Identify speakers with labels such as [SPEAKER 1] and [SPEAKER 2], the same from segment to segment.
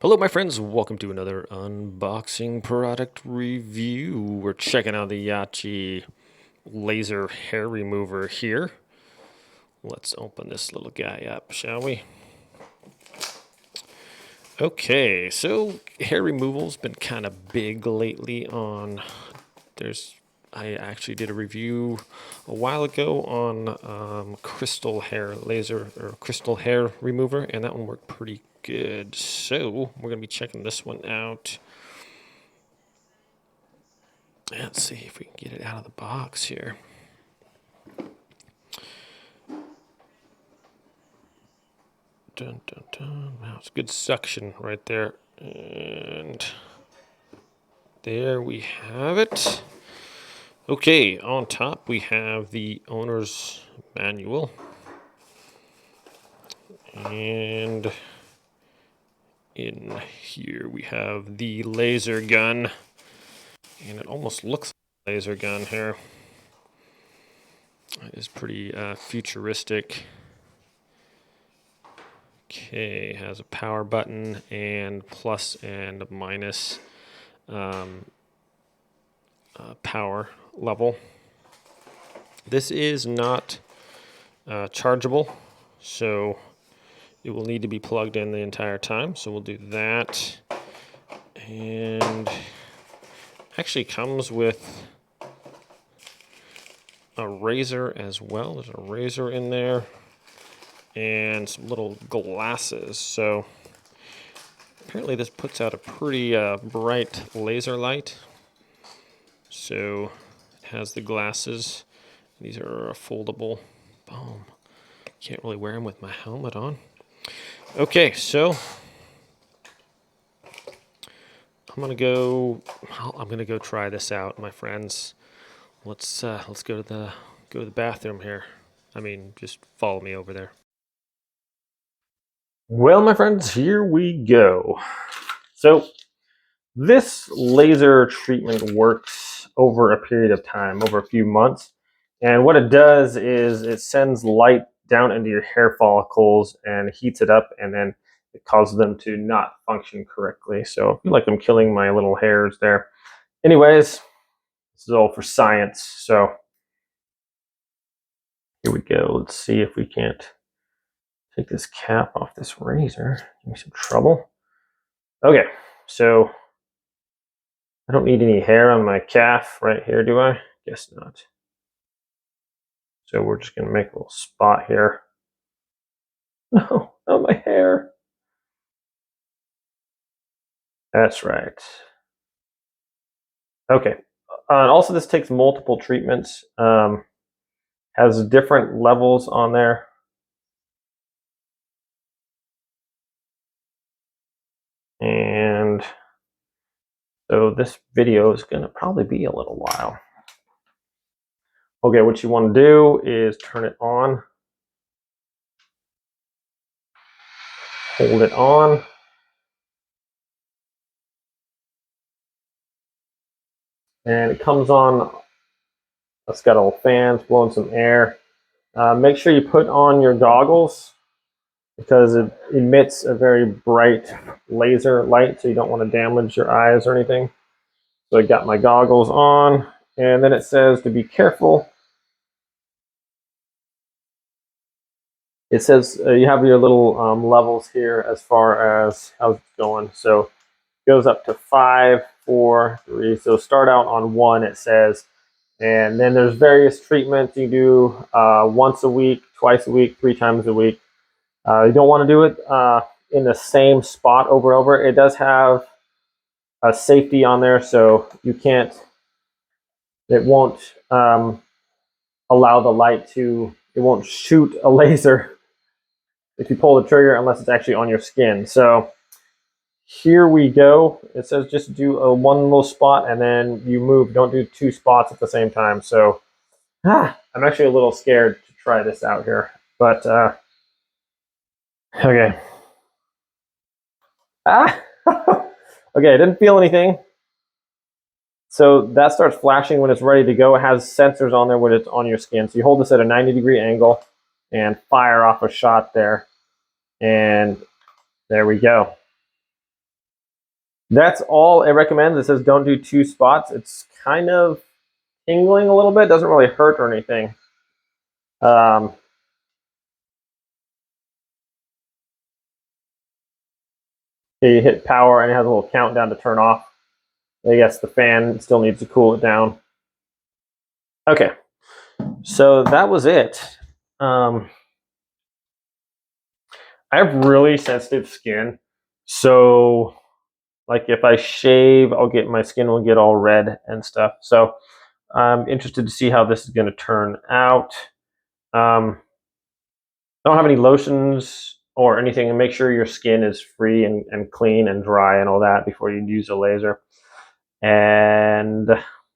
[SPEAKER 1] Hello, my friends. Welcome to another unboxing product review. We're checking out the Yachee laser hair remover here. Let's open this little guy up, shall we? Okay, so hair removal's been kind of big lately on I actually did a review a while ago on crystal hair laser or crystal hair remover, and that one worked pretty good. So we're gonna be checking this one out. Let's see if we can get it out of the box here. Dun, dun, dun. Wow, it's good suction right there. And there we have it. Okay, on top we have the owner's manual. And in here we have the laser gun. And it almost looks like a laser gun here. It is pretty futuristic. Okay, has a power button and plus and minus power level. This is not chargeable, so it will need to be plugged in the entire time. So we'll do that. And actually comes with a razor as well. There's a razor in there and some little glasses. So apparently this puts out a pretty bright laser light. So it has the glasses. These are foldable. Boom. Can't really wear them with my helmet on. Okay, so I'm gonna go try this out, my friends. Let's go to the bathroom here. I mean, just follow me over there. Well, my friends, here we go. So this laser treatment works over a period of time, over a few months. And what it does is it sends light down into your hair follicles and heats it up, and then it causes them to not function correctly. So I feel like I'm killing my little hairs there. Anyways, this is all for science. So here we go. Let's see if we can't take this cap off this razor. Give me some trouble. Okay, so I don't need any hair on my calf right here, do I? Guess not. So we're just going to make a little spot here. No, not my hair. That's right. Okay. Also, this takes multiple treatments. Has different levels on there. And so this video is going to probably be a little while. Okay, what you want to do is turn it on. Hold it on. And it comes on. It's got all fans blowing some air. Make sure you put on your goggles because it emits a very bright laser light, so you don't want to damage your eyes or anything. So I got my goggles on, and then it says to be careful. It says you have your little levels here as far as how it's going. So it goes up to 5, 4, 3. So start out on 1, it says. And then there's various treatments you do once a week, twice a week, 3 times a week. You don't want to do it in the same spot over and over. It does have a safety on there, so you can't, it won't allow the light to, it won't shoot a laser if you pull the trigger unless it's actually on your skin. So here we go. It says just do a 1 little spot and then you move. Don't do 2 spots at the same time. So I'm actually a little scared to try this out here, but okay. Okay, I didn't feel anything. So that starts flashing when it's ready to go. It has sensors on there when it's on your skin. So you hold this at a 90-degree angle and fire off a shot there. And there we go. That's all it recommends. It says don't do 2 spots. It's kind of tingling a little bit. Doesn't really hurt or anything. You hit power and it has a little countdown to turn off. I guess the fan still needs to cool it down. Okay, so that was it. I have really sensitive skin, so like if I shave, my skin will get all red and stuff. So I'm interested to see how this is going to turn out. Don't have any lotions or anything, and make sure your skin is free and clean and dry and all that before you use a laser. And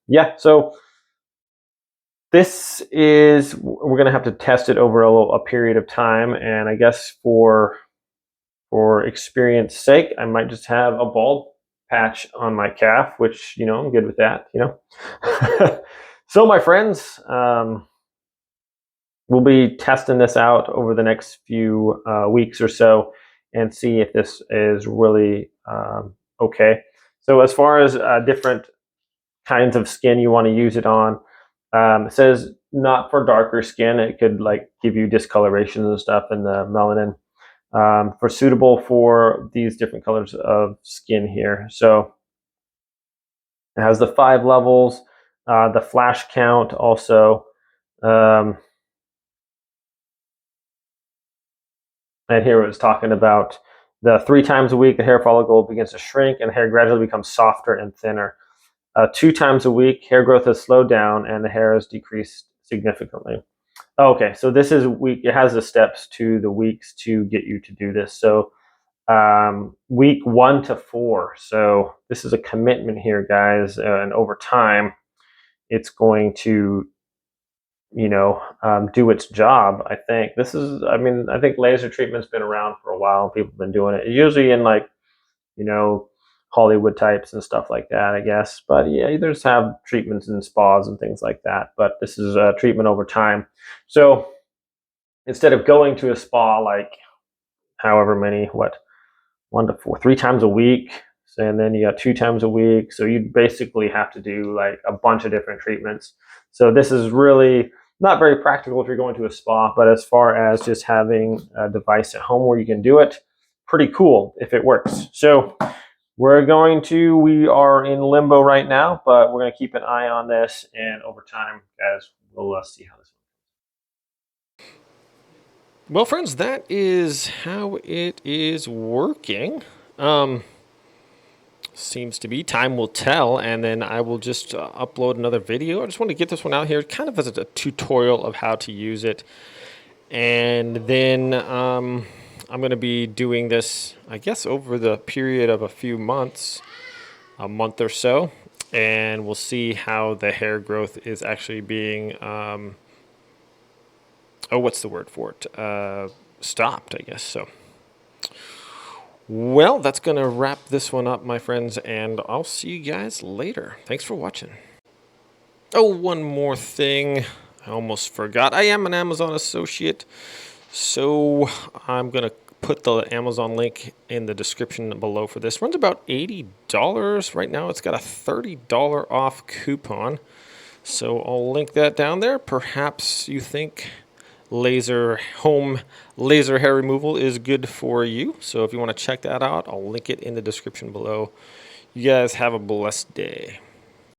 [SPEAKER 1] yeah, so this is, we're going to have to test it over a period of time, and I guess for experience sake, I might just have a bald patch on my calf, which, you know, I'm good with that, you know. So my friends, we'll be testing this out over the next few weeks or so and see if this is really okay. So as far as different kinds of skin you want to use it on, it says not for darker skin. It could like give you discoloration and stuff in the melanin. For suitable for these different colors of skin here. So it has the 5 levels, the flash count also. And here it was talking about the 3 times a week, the hair follicle begins to shrink and hair gradually becomes softer and thinner. 2 times a week, hair growth has slowed down and the hair has decreased significantly. Okay, so this is week. It has the steps to the weeks to get you to do this. So week 1 to 4. So this is a commitment here, guys, and over time, it's going to, you know, do its job. I think this is. I mean, I think laser treatment's been around for a while. People have been doing it. Usually in like, you know, Hollywood types and stuff like that, I guess. But yeah, you just have treatments in spas and things like that. But this is a treatment over time. So instead of going to a spa like however many, 1 to 4, 3 times a week, and then you got 2 times a week. So you basically have to do like a bunch of different treatments. So this is really not very practical if you're going to a spa, but as far as just having a device at home where you can do it, pretty cool if it works. So we are in limbo right now, but we're going to keep an eye on this, and over time, guys, we'll see how this. Well, friends, that is how it is working. Seems to be. Time will tell, and then I will just upload another video. I just want to get this one out here kind of as a tutorial of how to use it. And then I'm going to be doing this, I guess, over the period of a few months, a month or so. And we'll see how the hair growth is actually being, what's the word for it? Stopped, I guess. So. Well, that's going to wrap this one up, my friends, and I'll see you guys later. Thanks for watching. Oh, one more thing. I almost forgot. I am an Amazon associate, so I'm going to put the Amazon link in the description below for this. It runs about $80. Right now, it's got a $30 off coupon, so I'll link that down there. Perhaps you think home laser hair removal is good for you. So if you want to check that out, I'll link it in the description below. You guys have a blessed day.